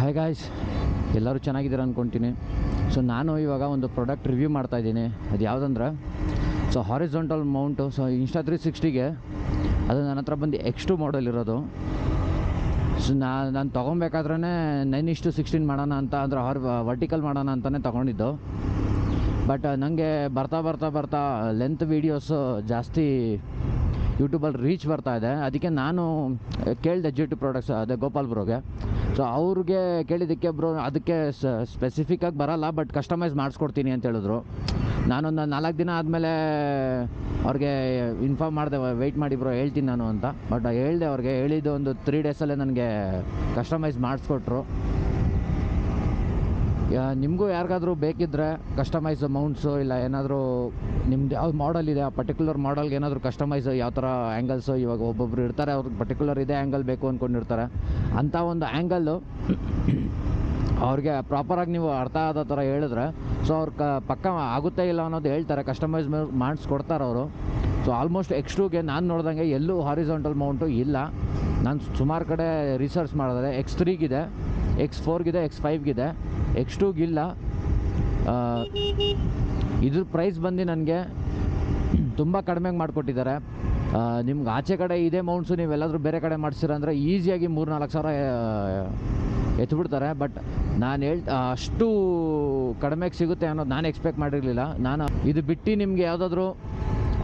Hi guys, ಎಲ್ಲರೂ ಚೆನ್ನಾಗಿದ್ದೀರ ಅಂದ್ಕೊತೀನಿ. So ನಾನು ಇವಾಗ ಒಂದು ಪ್ರಾಡಕ್ಟ್ ರಿವ್ಯೂ ಮಾಡ್ತಾಯಿದ್ದೀನಿ. ಅದು ಯಾವುದಂದ್ರೆ ಹಾರಿಜಾಂಟಲ್ ಮೌಂಟು. ಇನ್ಸ್ಟಾ 360ಗೆ ಅದು ನನ್ನ ಹತ್ರ ಬಂದು X2 ಮಾಡೆಲ್ ಇರೋದು. ಸೊ ನಾನು ತೊಗೊಬೇಕಾದ್ರೇ 9:16 ಮಾಡೋಣ ಅಂತ, ಅಂದರೆ ವರ್ಟಿಕಲ್ ಮಾಡೋಣ ಅಂತಲೇ ತೊಗೊಂಡಿದ್ದು. ಬಟ್ ನನಗೆ ಬರ್ತಾ ಲೆಂತ್ ವೀಡಿಯೋಸು ಜಾಸ್ತಿ ಯೂಟ್ಯೂಬಲ್ಲಿ ರೀಚ್ ಬರ್ತಾಯಿದೆ. ಅದಕ್ಕೆ ನಾನು ಕೇಳಿದೆ G2 ಪ್ರಾಡಕ್ಟ್ಸ್, ಅದೇ ಗೋಪಾಲ್ ಬ್ರೋಗೆ. ಸೊ ಅವ್ರಿಗೆ ಕೇಳಿದ್ದಕ್ಕೆ ಬ್ರೋ ಅದಕ್ಕೆ ಸ್ಪೆಸಿಫಿಕ್ಕಾಗಿ ಬರೋಲ್ಲ, ಬಟ್ ಕಸ್ಟಮೈಸ್ ಮಾಡಿಸ್ಕೊಡ್ತೀನಿ ಅಂತ ಹೇಳಿದ್ರು. ನಾನೊಂದು 4 ದಿನ ಆದಮೇಲೆ ಅವ್ರಿಗೆ ಇನ್ಫಾರ್ಮ್ ಮಾಡಿದೆ, ವೆಯ್ಟ್ ಮಾಡಿ ಬ್ರೋ ಹೇಳ್ತೀನಿ ನಾನು ಅಂತ. ಬಟ್ ಹೇಳಿದೆ ಅವ್ರಿಗೆ, ಹೇಳಿದ್ದು ಒಂದು 3 ಡೇಸಲ್ಲೇ ನನಗೆ ಕಸ್ಟಮೈಸ್ ಮಾಡಿಸ್ಕೊಟ್ರು. ನಿಮಗೂ ಯಾರಿಗಾದ್ರೂ ಬೇಕಿದ್ದರೆ ಕಸ್ಟಮೈಸ್ ಮೌಂಟ್ಸು, ಇಲ್ಲ ಏನಾದರೂ ನಿಮ್ದು ಯಾವ್ದು ಮಾಡಲ್ ಇದೆ ಆ ಪರ್ಟಿಕ್ಯುಲರ್ ಮಾಡಲ್ಗೆ ಏನಾದರೂ ಕಸ್ಟಮೈಸ್ ಯಾವ ಥರ ಆ್ಯಂಗಲ್ಸು, ಇವಾಗ ಒಬ್ಬೊಬ್ರು ಇರ್ತಾರೆ ಅವ್ರಿಗೆ ಪರ್ಟಿಕ್ಯುಲರ್ ಇದೇ ಆ್ಯಂಗಲ್ ಬೇಕು ಅಂದ್ಕೊಂಡಿರ್ತಾರೆ. ಅಂಥ ಒಂದು ಆ್ಯಂಗಲ್ಲು ಅವ್ರಿಗೆ ಪ್ರಾಪರಾಗಿ ನೀವು ಅರ್ಥ ಆದ ಥರ ಹೇಳಿದ್ರೆ ಸೊ ಅವ್ರು ಪಕ್ಕ ಆಗುತ್ತೆ ಇಲ್ಲ ಅನ್ನೋದು ಹೇಳ್ತಾರೆ, ಕಸ್ಟಮೈಸ್ ಮಾಡಿಸ್ಕೊಡ್ತಾರೆ ಅವರು. ಸೊ ಆಲ್ಮೋಸ್ಟ್ X2ಗೆ ನಾನು ನೋಡ್ದಂಗೆ ಎಲ್ಲೂ ಹಾರಿಜಾಂಟಲ್ ಮೌಂಟು ಇಲ್ಲ. ನಾನು ಸುಮಾರು ಕಡೆ ರಿಸರ್ಚ್ ಮಾಡಿದ್ರೆ X3ಗಿದೆ, X4ಗಿದೆ, X5ಗಿದೆ, X2ಗಿಲ್ಲ. ಇದ್ರ ಪ್ರೈಸ್ ಬಂದು ನನಗೆ ತುಂಬ ಕಡಿಮೆಗೆ ಮಾಡಿಕೊಟ್ಟಿದ್ದಾರೆ. ನಿಮ್ಗೆ ಆಚೆ ಕಡೆ ಇದೇ ಮೌಂಟ್ಸು ನೀವೆಲ್ಲಾದರೂ ಬೇರೆ ಕಡೆ ಮಾಡಿಸಿರ ಅಂದರೆ ಈಸಿಯಾಗಿ 3-4 ಸಾವಿರ ಎತ್ಬಿಡ್ತಾರೆ. ಬಟ್ ನಾನು ಅಷ್ಟು ಕಡಿಮೆಗೆ ಸಿಗುತ್ತೆ ಅನ್ನೋದು ನಾನು ಎಕ್ಸ್ಪೆಕ್ಟ್ ಮಾಡಿರಲಿಲ್ಲ. ನಾನು ಇದು ಬಿಟ್ಟು ನಿಮಗೆ ಯಾವುದಾದ್ರೂ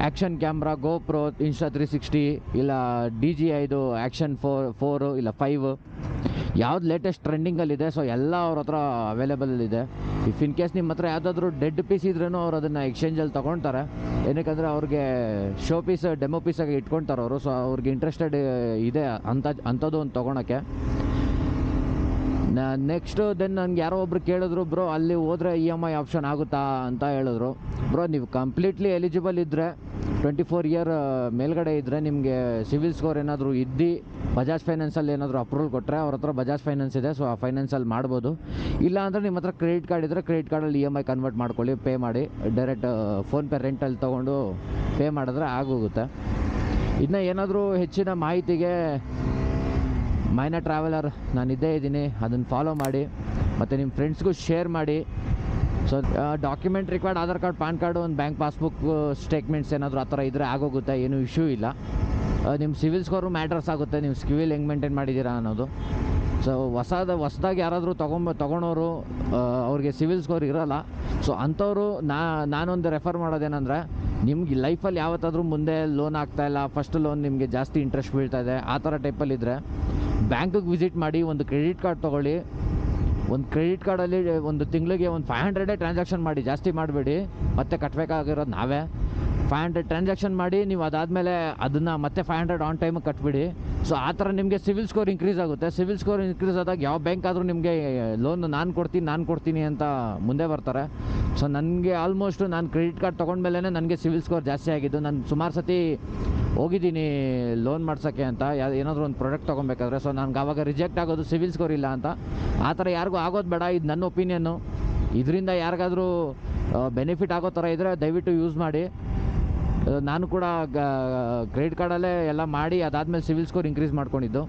ಆ್ಯಕ್ಷನ್ ಕ್ಯಾಮ್ರಾ, ಗೋಪ್ರೋ, ಇನ್ಸ್ಟಾ 360 ಇಲ್ಲ DJI ಆ್ಯಕ್ಷನ್ 4 ಇಲ್ಲ 5 ಯಾವ್ದು ಲೇಟೆಸ್ಟ್ ಟ್ರೆಂಡಿಂಗಲ್ಲಿದೆ ಸೊ ಎಲ್ಲ ಅವ್ರ ಹತ್ರ ಅವೈಲೇಬಲಿದೆ. ಇನ್ ಕೇಸ್ ನಿಮ್ಮ ಹತ್ರ ಯಾವುದಾದ್ರೂ ಡೆಡ್ ಪೀಸ್ ಇದ್ರೂ ಅವ್ರು ಅದನ್ನು ಎಕ್ಸ್ಚೇಂಜಲ್ಲಿ ತೊಗೊಳ್ತಾರೆ. ಏನಕ್ಕಂದರೆ ಅವ್ರಿಗೆ ಶೋ ಪೀಸ್, ಡೆಮೋ ಪೀಸಾಗಿ ಇಟ್ಕೊಳ್ತಾರೆ ಅವರು. ಸೊ ಅವ್ರಿಗೆ ಇಂಟ್ರೆಸ್ಟೆಡ್ ಇದೆ ಅಂಥದ್ದು ಒಂದು ತೊಗೊಳಕ್ಕೆ. ನೆಕ್ಸ್ಟು ದೆನ್ ನನಗೆ ಯಾರೋ ಒಬ್ರು ಕೇಳಿದ್ರು, ಬ್ರೋ ಅಲ್ಲಿ ಹೋದರೆ EMI ಆಪ್ಷನ್ ಆಗುತ್ತಾ ಅಂತ ಹೇಳಿದ್ರು. ಬ್ರೋ ನೀವು ಕಂಪ್ಲೀಟ್ಲಿ ಎಲಿಜಿಬಲ್ ಇದ್ದರೆ 24 ಇಯರ್ ಮೇಲ್ಗಡೆ ಇದ್ದರೆ, ನಿಮಗೆ ಸಿವಿಲ್ ಸ್ಕೋರ್ ಏನಾದರೂ ಇದ್ದು ಬಜಾಜ್ ಫೈನಾನ್ಸಲ್ಲಿ ಏನಾದರೂ ಅಪ್ರೂವಲ್ ಕೊಟ್ಟರೆ, ಅವ್ರ ಹತ್ರ ಬಜಾಜ್ ಫೈನಾನ್ಸ್ ಇದೆ, ಸೊ ಆ ಫೈನಾನ್ಸಲ್ಲಿ ಮಾಡ್ಬೋದು. ಇಲ್ಲ ಅಂದರೆ ನಿಮ್ಮ ಹತ್ರ ಕ್ರೆಡಿಟ್ ಕಾರ್ಡ್ ಇದ್ದರೆ ಕ್ರೆಡಿಟ್ ಕಾರ್ಡಲ್ಲಿ EMI ಕನ್ವರ್ಟ್ ಮಾಡ್ಕೊಳ್ಳಿ, ಪೇ ಮಾಡಿ ಡೈರೆಕ್ಟ್ ಫೋನ್ಪೇ ರೆಂಟಲ್ಲಿ ತೊಗೊಂಡು ಪೇ ಮಾಡಿದ್ರೆ ಆಗೋಗುತ್ತೆ. ಇನ್ನು ಏನಾದರೂ ಹೆಚ್ಚಿನ ಮಾಹಿತಿಗೆ ಮೈನಾ ಟ್ರಾವೆಲರ್ ನಾನು ಇದ್ದೇ ಇದ್ದೀನಿ, ಅದನ್ನು ಫಾಲೋ ಮಾಡಿ ಮತ್ತು ನಿಮ್ಮ ಫ್ರೆಂಡ್ಸ್ಗೂ ಶೇರ್ ಮಾಡಿ. So document required Aadhaar card, PAN card, ಒಂದು ಬ್ಯಾಂಕ್ ಪಾಸ್ಬುಕ್ ಸ್ಟೇಟ್ಮೆಂಟ್ಸ್ ಏನಾದರೂ ಆ ಥರ ಇದ್ದರೆ ಆಗೋಗುತ್ತೆ, ಏನೂ ಇಶ್ಯೂ ಇಲ್ಲ. ನಿಮ್ಮ ಸಿವಿಲ್ ಸ್ಕೋರು ಮ್ಯಾಟ್ರಸ್ ಆಗುತ್ತೆ, ನೀವು ಸಿವಿಲ್ ಹೆಂಗೆ ಮೇಂಟೈನ್ ಮಾಡಿದ್ದೀರಾ ಅನ್ನೋದು. ಸೊ ಹೊಸದಾಗಿ ಯಾರಾದರೂ ತೊಗೊಳೋರು ಅವ್ರಿಗೆ ಸಿವಿಲ್ ಸ್ಕೋರ್ ಇರೋಲ್ಲ. ಸೊ ಅಂಥವ್ರು ನಾನೊಂದು ರೆಫರ್ ಮಾಡೋದೇನೆಂದರೆ, ನಿಮ್ಗೆ ಲೈಫಲ್ಲಿ ಯಾವತ್ತಾದರೂ ಮುಂದೆ ಲೋನ್ ಆಗ್ತಾಯಿಲ್ಲ, ಫಸ್ಟ್ ಲೋನ್ ನಿಮಗೆ ಜಾಸ್ತಿ ಇಂಟ್ರೆಸ್ಟ್ ಬೀಳ್ತಾಯಿದೆ, ಆ ಥರ ಟೈಪಲ್ಲಿದ್ದರೆ ಬ್ಯಾಂಕಿಗೆ ವಿಸಿಟ್ ಮಾಡಿ, ಒಂದು ಕ್ರೆಡಿಟ್ ಕಾರ್ಡ್ ತೊಗೊಳ್ಳಿ. ಒಂದು ಕ್ರೆಡಿಟ್ ಕಾರ್ಡಲ್ಲಿ ಒಂದು ತಿಂಗಳಿಗೆ ಒಂದು 500 ಟ್ರಾನ್ಸಾಕ್ಷನ್ ಮಾಡಿ, ಜಾಸ್ತಿ ಮಾಡಬೇಡಿ, ಮತ್ತೆ ಕಟ್ಟಬೇಕಾಗಿರೋದು ನಾವೇ. 500 ಟ್ರಾನ್ಸಾಕ್ಷನ್ ಮಾಡಿ, ನೀವು ಅದಾದಮೇಲೆ ಅದನ್ನು ಮತ್ತೆ 500 ಆನ್ ಟೈಮಿಗೆ ಕಟ್ಬಿಡಿ. ಸೊ ಆ ಥರ ನಿಮಗೆ ಸಿವಿಲ್ ಸ್ಕೋರ್ ಇನ್ಕ್ರೀಸ್ ಆಗುತ್ತೆ. ಸಿವಿಲ್ ಸ್ಕೋರ್ ಇನ್ಕ್ರೀಸ್ ಆದಾಗ ಯಾವ ಬ್ಯಾಂಕ್ ಆದರೂ ನಿಮಗೆ ಲೋನ್ ನಾನು ಕೊಡ್ತೀನಿ ಅಂತ ಮುಂದೆ ಬರ್ತಾರೆ. ಸೊ ನನಗೆ ಆಲ್ಮೋಸ್ಟ್ ನಾನು ಕ್ರೆಡಿಟ್ ಕಾರ್ಡ್ ತೊಗೊಂಡ್ಮೇಲೆ ನನಗೆ ಸಿವಿಲ್ ಸ್ಕೋರ್ ಜಾಸ್ತಿ ಆಗಿದ್ದು. ನಾನು ಸುಮಾರು ಸತಿ ಹೋಗಿದ್ದೀನಿ ಲೋನ್ ಮಾಡ್ಸೋಕ್ಕೆ ಅಂತ, ಏನಾದರೂ ಒಂದು ಪ್ರಾಡಕ್ಟ್ ತೊಗೊಬೇಕಾದ್ರೆ. ಸೊ ನನಗೆ ಆವಾಗ ರಿಜೆಕ್ಟ್ ಆಗೋದು ಸಿವಿಲ್ ಸ್ಕೋರ್ ಇಲ್ಲ ಅಂತ. ಆ ಥರ ಯಾರಿಗೂ ಆಗೋದು ಬೇಡ, ಇದು ನನ್ನ ಒಪಿನಿಯನ್ನು. ಇದರಿಂದ ಯಾರಿಗಾದರೂ ಬೆನಿಫಿಟ್ ಆಗೋ ಥರ ಇದ್ದರೆ ದಯವಿಟ್ಟು ಯೂಸ್ ಮಾಡಿ. ನಾನು ಕೂಡ ಕ್ರೆಡಿಟ್ ಕಾರ್ಡಲ್ಲೇ ಎಲ್ಲ ಮಾಡಿ ಅದಾದಮೇಲೆ ಸಿವಿಲ್ ಸ್ಕೋರ್ ಇನ್ಕ್ರೀಸ್ ಮಾಡ್ಕೊಂಡಿದ್ದು.